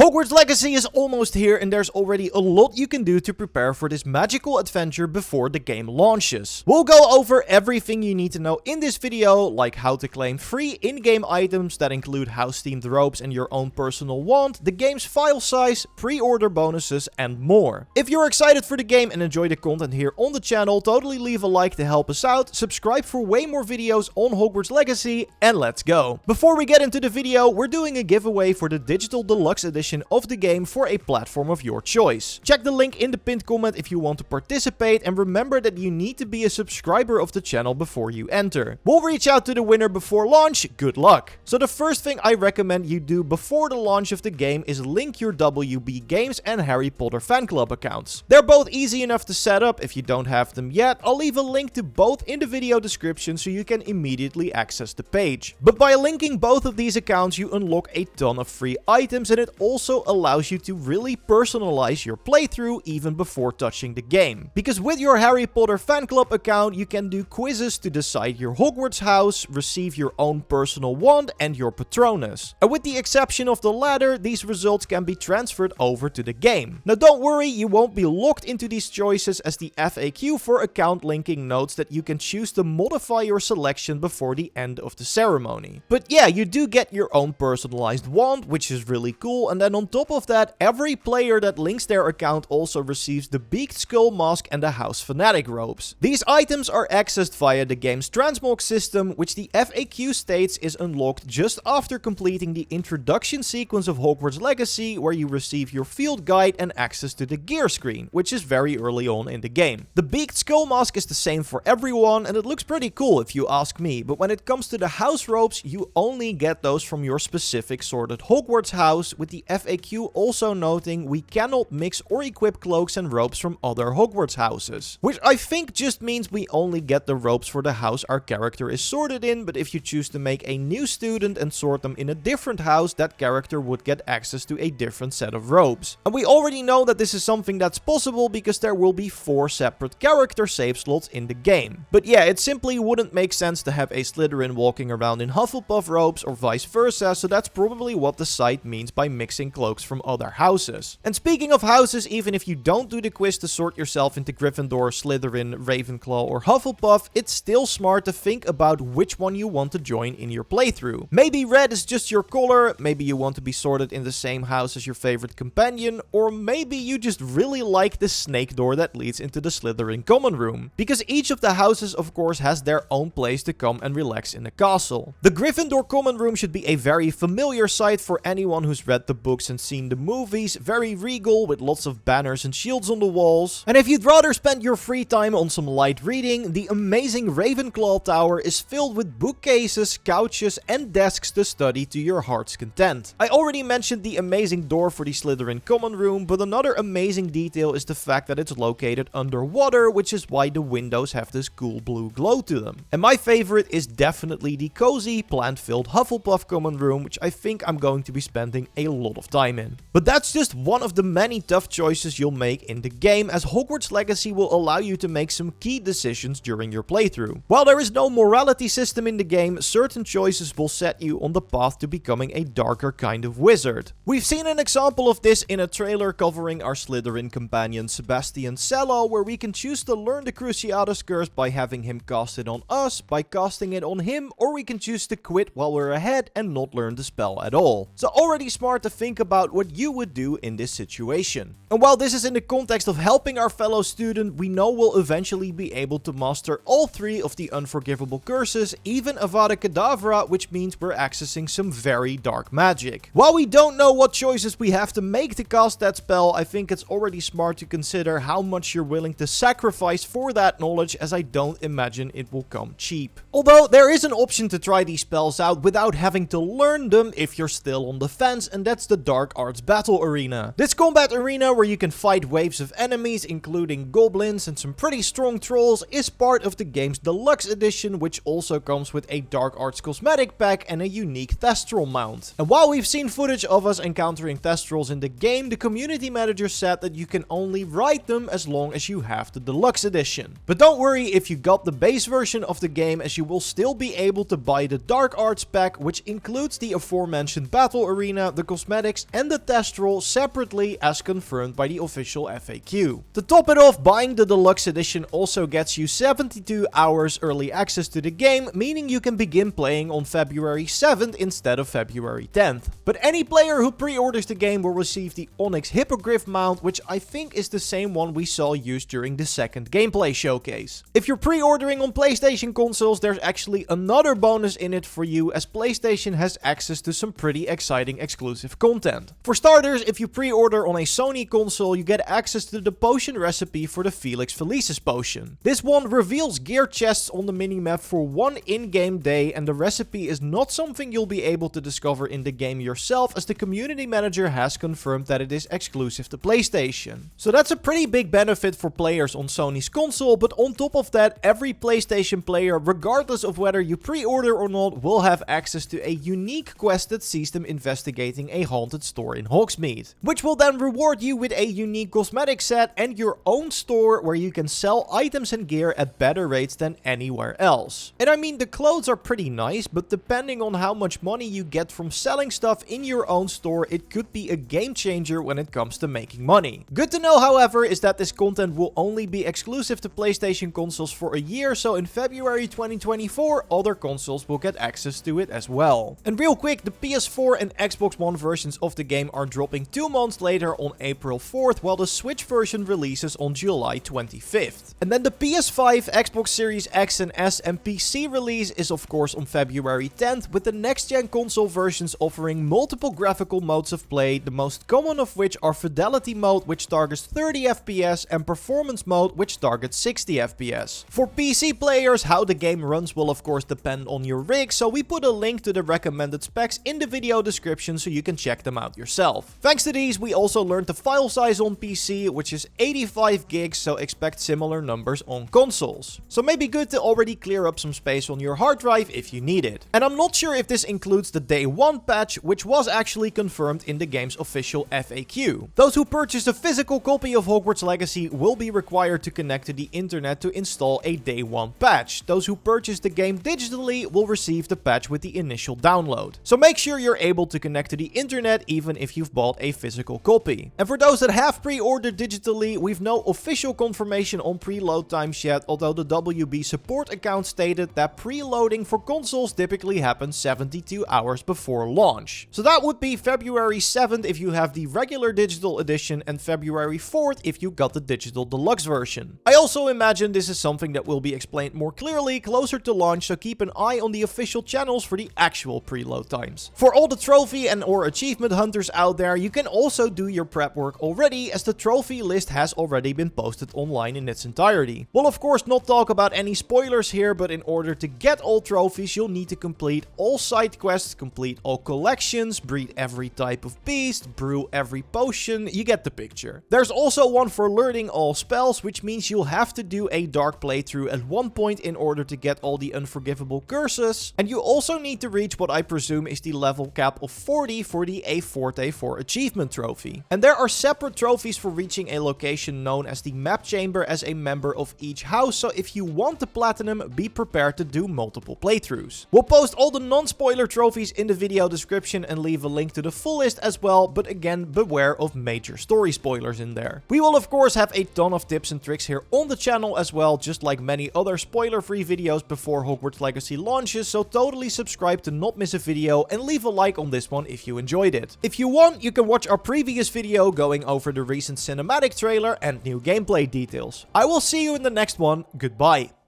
Hogwarts Legacy is almost here and there's already a lot you can do to prepare for this magical adventure before the game launches. We'll go over everything you need to know in this video, like how to claim free in-game items that include house-themed robes and your own personal wand, the game's file size, pre-order bonuses, and more. If you're excited for the game and enjoy the content here on the channel, totally leave a like to help us out, subscribe for way more videos on Hogwarts Legacy, and let's go. Before we get into the video, we're doing a giveaway for the digital deluxe edition of the game for a platform of your choice. Check the link in the pinned comment if you want to participate, and remember that you need to be a subscriber of the channel before you enter. We'll reach out to the winner before launch. Good luck! So the first thing I recommend you do before the launch of the game is link your WB Games and Harry Potter fan club accounts. They're both easy enough to set up. If you don't have them yet, I'll leave a link to both in the video description so you can immediately access the page. But by linking both of these accounts, you unlock a ton of free items, and it also allows you to really personalize your playthrough even before touching the game. Because with your Harry Potter fan club account, you can do quizzes to decide your Hogwarts house, receive your own personal wand and your Patronus. And with the exception of the latter, these results can be transferred over to the game. Now don't worry, you won't be locked into these choices, as the FAQ for account linking notes that you can choose to modify your selection before the end of the ceremony. But yeah, you do get your own personalized wand, which is really cool, and then on top of that, every player that links their account also receives the Beaked Skull Mask and the House Fanatic robes. These items are accessed via the game's transmog system, which the FAQ states is unlocked just after completing the introduction sequence of Hogwarts Legacy, where you receive your field guide and access to the gear screen, which is very early on in the game. The Beaked Skull Mask is the same for everyone, and it looks pretty cool if you ask me, but when it comes to the house robes, you only get those from your specific sorted Hogwarts house, with the FAQ also noting we cannot mix or equip cloaks and robes from other Hogwarts houses. Which I think just means we only get the robes for the house our character is sorted in, but if you choose to make a new student and sort them in a different house, that character would get access to a different set of robes. And we already know that this is something that's possible because there will be 4 separate character save slots in the game. But yeah, it simply wouldn't make sense to have a Slytherin walking around in Hufflepuff robes or vice versa, so that's probably what the site means by mixing cloaks from other houses. And speaking of houses, even if you don't do the quiz to sort yourself into Gryffindor, Slytherin, Ravenclaw or Hufflepuff, it's still smart to think about which one you want to join in your playthrough. Maybe red is just your color, maybe you want to be sorted in the same house as your favorite companion, or maybe you just really like the snake door that leads into the Slytherin common room. Because each of the houses of course has their own place to come and relax in the castle. The Gryffindor common room should be a very familiar sight for anyone who's read the books and seen the movies, very regal with lots of banners and shields on the walls. And if you'd rather spend your free time on some light reading, the amazing Ravenclaw Tower is filled with bookcases, couches and desks to study to your heart's content. I already mentioned the amazing door for the Slytherin common room, but another amazing detail is the fact that it's located underwater, which is why the windows have this cool blue glow to them. And my favorite is definitely the cozy, plant-filled Hufflepuff common room, which I think I'm going to be spending a lot of time in. But that's just one of the many tough choices you'll make in the game, as Hogwarts Legacy will allow you to make some key decisions during your playthrough. While there is no morality system in the game, certain choices will set you on the path to becoming a darker kind of wizard. We've seen an example of this in a trailer covering our Slytherin companion Sebastian Sallow, where we can choose to learn the Cruciatus Curse by having him cast it on us, by casting it on him, or we can choose to quit while we're ahead and not learn the spell at all. So already smart to think about what you would do in this situation. And while this is in the context of helping our fellow student, we know we'll eventually be able to master all 3 of the unforgivable curses, even Avada Kedavra, which means we're accessing some very dark magic. While we don't know what choices we have to make to cast that spell, I think it's already smart to consider how much you're willing to sacrifice for that knowledge, as I don't imagine it will come cheap. Although there is an option to try these spells out without having to learn them if you're still on the fence, and that's the Dark Arts Battle Arena. This combat arena, where you can fight waves of enemies including goblins and some pretty strong trolls, is part of the game's Deluxe edition, which also comes with a Dark Arts cosmetic pack and a unique Thestral mount. And while we've seen footage of us encountering Thestrals in the game, the community manager said that you can only ride them as long as you have the Deluxe edition. But don't worry if you got the base version of the game, as you will still be able to buy the Dark Arts pack, which includes the aforementioned battle arena, the cosmetic graphics and the test roll separately as confirmed by the official FAQ. To top it off, buying the Deluxe edition also gets you 72 hours early access to the game, meaning you can begin playing on February 7th instead of February 10th. But any player who pre-orders the game will receive the Onyx Hippogriff mount, which I think is the same one we saw used during the second gameplay showcase. If you're pre-ordering on PlayStation consoles, there's actually another bonus in it for you, as PlayStation has access to some pretty exciting exclusive content. For starters, if you pre-order on a Sony console, you get access to the potion recipe for the Felix Felicis potion. This one reveals gear chests on the minimap for one in-game day, and the recipe is not something you'll be able to discover in the game yourself, as the community manager has confirmed that it is exclusive to PlayStation. So that's a pretty big benefit for players on Sony's console, but on top of that, every PlayStation player, regardless of whether you pre-order or not, will have access to a unique quest that sees them investigating a haunted store in Hogsmeade, which will then reward you with a unique cosmetic set and your own store where you can sell items and gear at better rates than anywhere else. And I mean, the clothes are pretty nice, but depending on how much money you get from selling stuff in your own store, it could be a game changer when it comes to making money. Good to know, however, is that this content will only be exclusive to PlayStation consoles for a year, so in February 2024, other consoles will get access to it as well. And real quick, the PS4 and Xbox One versions of the game are dropping 2 months later on April 4th, while the Switch version releases on July 25th. And then the PS5, Xbox Series X and S and PC release is of course on February 10th, with the next-gen console versions offering multiple graphical modes of play, the most common of which are Fidelity mode, which targets 30 FPS, and Performance mode, which targets 60 FPS. For PC players, how the game runs will of course depend on your rig, so we put a link to the recommended specs in the video description so you can check them out yourself. Thanks to these, we also learned the file size on PC, which is 85 gigs, so expect similar numbers on consoles. So maybe good to already clear up some space on your hard drive if you need it. And I'm not sure if this includes the day 1 patch, which was actually confirmed in the game's official FAQ. Those who purchase a physical copy of Hogwarts Legacy will be required to connect to the internet to install a day 1 patch. Those who purchase the game digitally will receive the patch with the initial download. So make sure you're able to connect to the internet even if you've bought a physical copy. And for those that have pre-ordered digitally, we've no official confirmation on preload times yet, although the WB support account stated that preloading for consoles typically happens 72 hours before launch. So that would be February 7th if you have the regular digital edition and February 4th if you got the digital deluxe version. I also imagine this is something that will be explained more clearly closer to launch, so keep an eye on the official channels for the actual preload times. For all the trophy and or achievement hunters out there, you can also do your prep work already, as the trophy list has already been posted online in its entirety. We'll of course not talk about any spoilers here, but in order to get all trophies, you'll need to complete all side quests, complete all collections, breed every type of beast, brew every potion, you get the picture. There's also one for learning all spells, which means you'll have to do a dark playthrough at one point in order to get all the unforgivable curses, and you also need to reach what I presume is the level cap of 40 for the A Forte 4 achievement trophy. And there are separate trophies for reaching a location known as the map chamber as a member of each house, so if you want the platinum, be prepared to do multiple playthroughs. We'll post all the non-spoiler trophies in the video description and leave a link to the full list as well, but again, beware of major story spoilers in there. We will of course have a ton of tips and tricks here on the channel as well, just like many other spoiler-free videos before Hogwarts Legacy launches, so totally subscribe to not miss a video and leave a like on this one if you enjoyed it. If you want, you can watch our previous video going over the recent cinematic trailer and new gameplay details. I will see you in the next one. Goodbye.